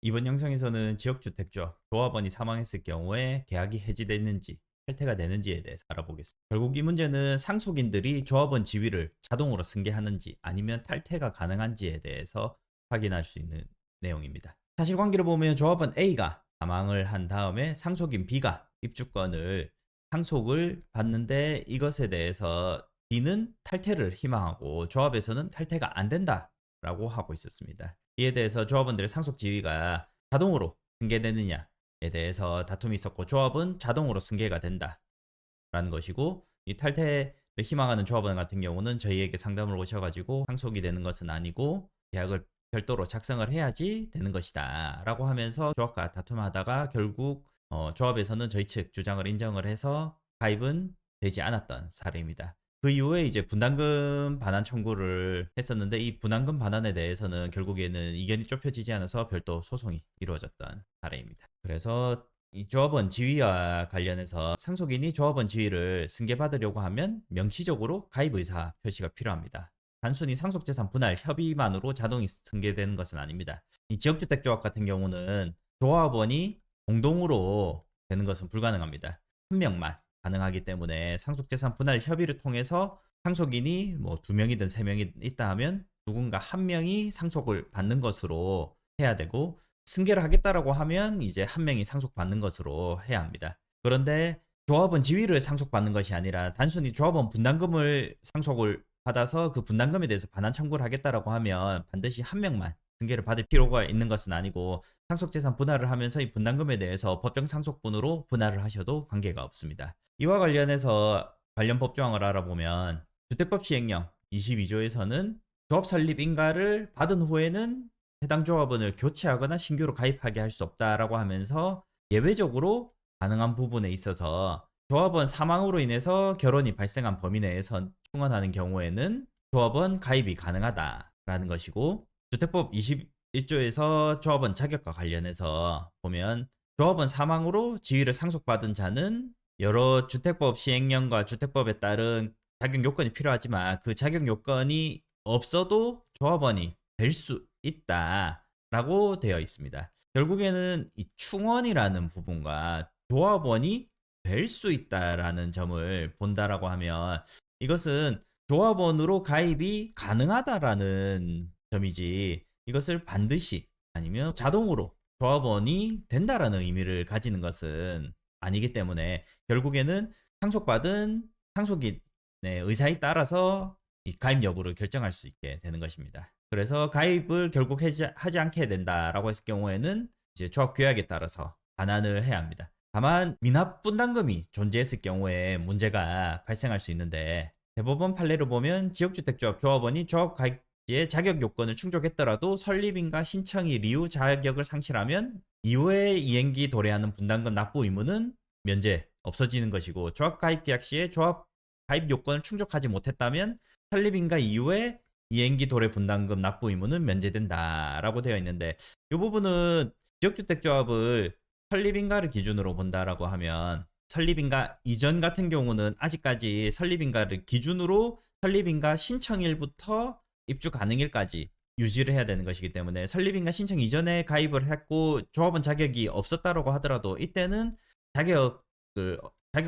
이번 영상에서는 지역주택조합, 조합원이 사망했을 경우에 계약이 해지됐는지, 탈퇴가 되는지에 대해서 알아보겠습니다. 결국 이 문제는 상속인들이 조합원 지위를 자동으로 승계하는지 아니면 탈퇴가 가능한지에 대해서 확인할 수 있는 내용입니다. 사실관계를 보면 조합원 A가 사망을 한 다음에 상속인 B가 입주권을 상속을 받는데 이것에 대해서 B는 탈퇴를 희망하고 조합에서는 탈퇴가 안 된다라고 하고 있었습니다. 이에 대해서 조합원들의 상속 지위가 자동으로 승계되느냐에 대해서 다툼이 있었고 조합은 자동으로 승계가 된다라는 것이고 이 탈퇴를 희망하는 조합원 같은 경우는 저희에게 상담을 오셔가지고 상속이 되는 것은 아니고 계약을 별도로 작성을 해야지 되는 것이다 라고 하면서 조합과 다툼하다가 결국 조합에서는 저희 측 주장을 인정을 해서 가입은 되지 않았던 사례입니다. 그 이후에 이제 분담금 반환 청구를 했었는데 이 분담금 반환에 대해서는 결국에는 이견이 좁혀지지 않아서 별도 소송이 이루어졌던 사례입니다. 그래서 이 조합원 지위와 관련해서 상속인이 조합원 지위를 승계받으려고 하면 명시적으로 가입 의사 표시가 필요합니다. 단순히 상속재산 분할 협의만으로 자동이 승계되는 것은 아닙니다. 이 지역주택조합 같은 경우는 조합원이 공동으로 되는 것은 불가능합니다. 한 명만 가능하기 때문에 상속재산 분할 협의를 통해서 상속인이 뭐 2명이든 3명이 있다 하면 누군가 한 명이 상속을 받는 것으로 해야 되고 승계를 하겠다라고 하면 이제 한 명이 상속받는 것으로 해야 합니다. 그런데 조합원 지위를 상속받는 것이 아니라 단순히 조합원 분담금을 상속을 받아서 그 분담금에 대해서 반환 청구를 하겠다라고 하면 반드시 한 명만 승계를 받을 필요가 있는 것은 아니고 상속재산 분할을 하면서 이 분담금에 대해서 법정 상속분으로 분할을 하셔도 관계가 없습니다. 이와 관련해서 관련 법조항을 알아보면 주택법 시행령 22조에서는 조합 설립 인가를 받은 후에는 해당 조합원을 교체하거나 신규로 가입하게 할 수 없다라고 하면서 예외적으로 가능한 부분에 있어서 조합원 사망으로 인해서 결혼이 발생한 범위 내에서 충원하는 경우에는 조합원 가입이 가능하다라는 것이고 주택법 21조에서 조합원 자격과 관련해서 보면 조합원 사망으로 지위를 상속받은 자는 여러 주택법 시행령과 주택법에 따른 자격 요건이 필요하지만 그 자격 요건이 없어도 조합원이 될 수 있다라고 되어 있습니다. 결국에는 이 충원이라는 부분과 조합원이 될 수 있다라는 점을 본다라고 하면 이것은 조합원으로 가입이 가능하다라는 점이지 이것을 반드시 아니면 자동으로 조합원이 된다라는 의미를 가지는 것은 아니기 때문에 결국에는 상속받은 상속인의 의사에 따라서 이 가입 여부를 결정할 수 있게 되는 것입니다. 그래서 가입을 결국 하지 않게 된다라고 했을 경우에는 이제 조합 규약에 따라서 반환을 해야 합니다. 다만 미납 분담금이 존재했을 경우에 문제가 발생할 수 있는데 대법원 판례를 보면 지역주택조합 조합원이 조합 가입지의 자격 요건을 충족했더라도 설립인가 신청일 이후 자격을 상실하면 이후에 이행기 도래하는 분담금 납부 의무는 면제 없어지는 것이고 조합 가입 계약 시에 조합 가입 요건을 충족하지 못했다면 설립인가 이후에 이행기 도래 분담금 납부 의무는 면제된다라고 되어 있는데 이 부분은 지역주택조합을 설립인가를 기준으로 본다라고 하면 설립인가 이전 같은 경우는 아직까지 설립인가를 기준으로 설립인가 신청일부터 입주 가능일까지 유지를 해야 되는 것이기 때문에 설립인가 신청 이전에 가입을 했고 조합원 자격이 없었다라고 하더라도 이때는 자격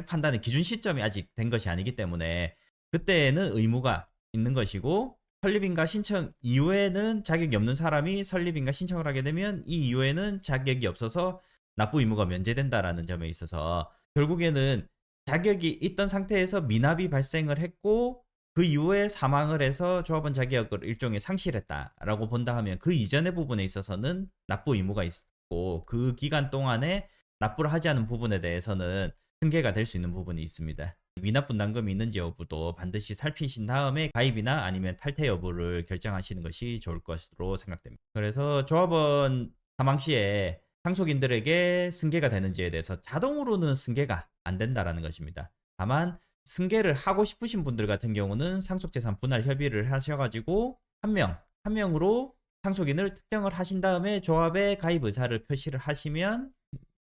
판단의 기준 시점이 아직 된 것이 아니기 때문에 그때에는 의무가 있는 것이고 설립인가 신청 이후에는 자격이 없는 사람이 설립인가 신청을 하게 되면 이 이후에는 자격이 없어서 납부 의무가 면제된다라는 점에 있어서 결국에는 자격이 있던 상태에서 미납이 발생을 했고 그 이후에 사망을 해서 조합원 자격을 일종의 상실했다라고 본다 하면 그 이전의 부분에 있어서는 납부 의무가 있고 그 기간 동안에 납부를 하지 않은 부분에 대해서는 승계가 될 수 있는 부분이 있습니다. 미납 분담금이 있는지 여부도 반드시 살피신 다음에 가입이나 아니면 탈퇴 여부를 결정하시는 것이 좋을 것으로 생각됩니다. 그래서 조합원 사망 시에 상속인들에게 승계가 되는지에 대해서 자동으로는 승계가 안 된다라는 것입니다. 다만 승계를 하고 싶으신 분들 같은 경우는 상속재산 분할 협의를 하셔가지고 한 명으로 상속인을 특정을 하신 다음에 조합에 가입 의사를 표시를 하시면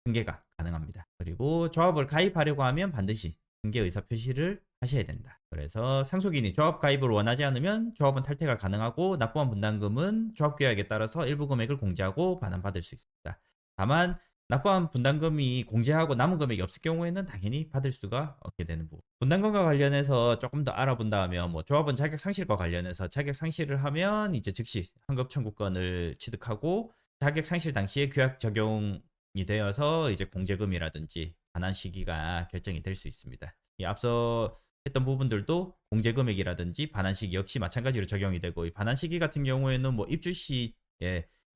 승계가 가능합니다. 그리고 조합을 가입하려고 하면 반드시 승계 의사 표시를 하셔야 된다. 그래서 상속인이 조합 가입을 원하지 않으면 조합은 탈퇴가 가능하고 납부한 분담금은 조합 계약에 따라서 일부 금액을 공제하고 반환받을 수 있습니다. 다만 납부한 분담금이 공제하고 남은 금액이 없을 경우에는 당연히 받을 수가 없게 되는 부분. 분담금과 관련해서 조금 더 알아본다면 뭐 조합원 자격 상실과 관련해서 자격 상실을 하면 이제 즉시 환급 청구권을 취득하고 자격 상실 당시에 규약 적용이 되어서 이제 공제금이라든지 반환 시기가 결정이 될 수 있습니다. 이 앞서 했던 부분들도 공제 금액이라든지 반환 시기 역시 마찬가지로 적용이 되고, 이 반환 시기 같은 경우에는 뭐 입주 시에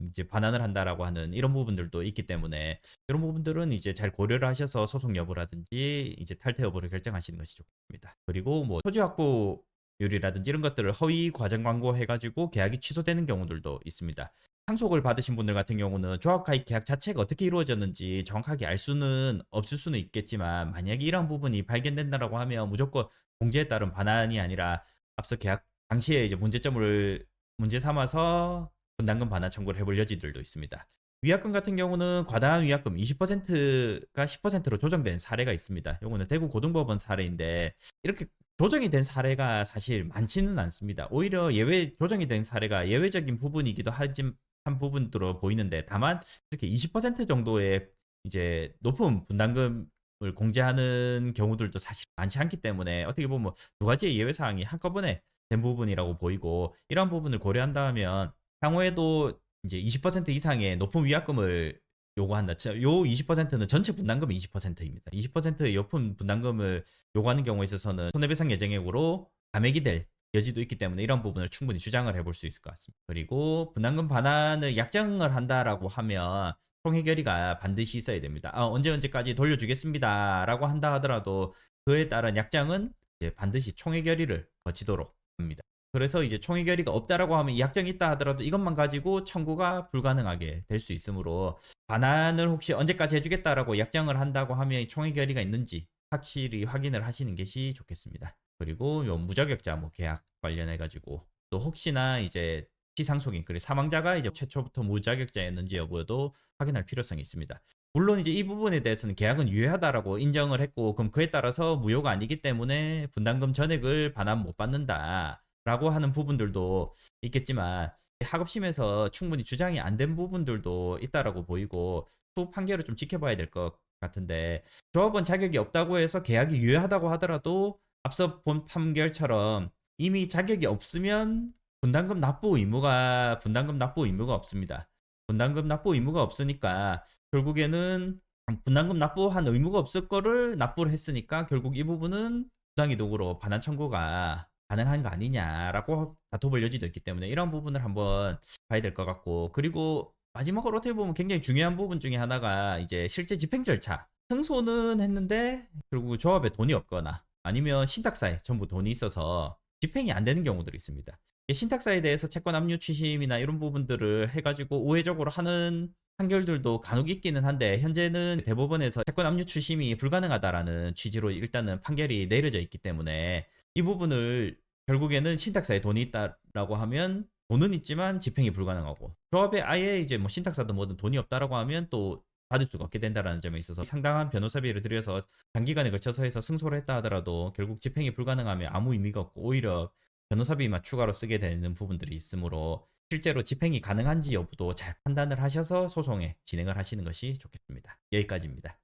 이제 반환을 한다라고 하는 이런 부분들도 있기 때문에 이런 부분들은 이제 잘 고려를 하셔서 소송 여부라든지 이제 탈퇴 여부를 결정하시는 것이 좋습니다. 그리고 뭐 토지 확보율이라든지 이런 것들을 허위 과정 광고 해가지고 계약이 취소되는 경우들도 있습니다. 상속을 받으신 분들 같은 경우는 조합 가입 계약 자체가 어떻게 이루어졌는지 정확하게 알 수는 없을 수는 있겠지만, 만약에 이러한 부분이 발견된다라고 하면 무조건 공제에 따른 반환이 아니라 앞서 계약 당시에 이제 문제 삼아서 분담금 반환 청구를 해볼 여지들도 있습니다. 위약금 같은 경우는 과다한 위약금 20%가 10%로 조정된 사례가 있습니다. 이거는 대구 고등법원 사례인데 이렇게 조정이 된 사례가 사실 많지는 않습니다. 오히려 조정이 된 사례가 예외적인 부분이기도 한 부분으로 보이는데, 다만 이렇게 20% 정도의 이제 높은 분담금을 공제하는 경우들도 사실 많지 않기 때문에 어떻게 보면 두 가지의 예외 사항이 한꺼번에 된 부분이라고 보이고, 이런 부분을 고려한다면 향후에도 이제 20% 이상의 높은 위약금을 요구한다. 요 20%는 전체 분담금의 20%입니다. 20%의 높은 분담금을 요구하는 경우에 있어서는 손해배상 예정액으로 감액이 될 여지도 있기 때문에 이런 부분을 충분히 주장을 해볼 수 있을 것 같습니다. 그리고 분담금 반환을 약정을 한다라고 하면 총회결의가 반드시 있어야 됩니다. 언제까지 돌려주겠습니다라고 한다 하더라도 그에 따른 약정은 이제 반드시 총회결의를 거치도록 합니다. 그래서 이제 총회결의가 없다라고 하면 약정이 있다 하더라도 이것만 가지고 청구가 불가능하게 될 수 있으므로, 반환을 혹시 언제까지 해주겠다라고 약정을 한다고 하면 총회결의가 있는지 확실히 확인을 하시는 것이 좋겠습니다. 그리고 요 무자격자 뭐 계약 관련해 가지고 또 혹시나 이제 피상속인, 그리고 사망자가 이제 최초부터 무자격자였는지 여부도 확인할 필요성이 있습니다. 물론 이제 이 부분에 대해서는 계약은 유효하다라고 인정을 했고, 그럼 그에 따라서 무효가 아니기 때문에 분담금 전액을 반환 못 받는다라고 하는 부분들도 있겠지만, 하급심에서 충분히 주장이 안 된 부분들도 있다라고 보이고 후 판결을 좀 지켜봐야 될 것 같은데, 조합원 자격이 없다고 해서 계약이 유효하다고 하더라도 앞서 본 판결처럼 이미 자격이 없으면 분담금 납부 의무가 없습니다. 분담금 납부 의무가 없으니까 결국에는 분담금 납부한 의무가 없을 거를 납부를 했으니까 결국 이 부분은 부당이득으로 반환 청구가 가능한 거 아니냐라고 다퉈볼 여지도 있기 때문에 이런 부분을 한번 봐야 될 것 같고, 그리고 마지막으로 어떻게 보면 굉장히 중요한 부분 중에 하나가 이제 실제 집행 절차. 승소는 했는데 결국 조합에 돈이 없거나 아니면 신탁사에 전부 돈이 있어서 집행이 안 되는 경우들이 있습니다. 신탁사에 대해서 채권 압류 취심이나 이런 부분들을 해가지고 우회적으로 하는 판결들도 간혹 있기는 한데, 현재는 대법원에서 채권 압류 취심이 불가능하다라는 취지로 일단은 판결이 내려져 있기 때문에 이 부분을 결국에는 신탁사에 돈이 있다라고 하면 돈은 있지만 집행이 불가능하고, 조합에 아예 이제 뭐 신탁사든 뭐든 돈이 없다라고 하면 또 받을 수가 없게 된다라는 점에 있어서 상당한 변호사비를 들여서 장기간에 걸쳐서 해서 승소를 했다 하더라도 결국 집행이 불가능하면 아무 의미가 없고 오히려 변호사비만 추가로 쓰게 되는 부분들이 있으므로 실제로 집행이 가능한지 여부도 잘 판단을 하셔서 소송에 진행을 하시는 것이 좋겠습니다. 여기까지입니다.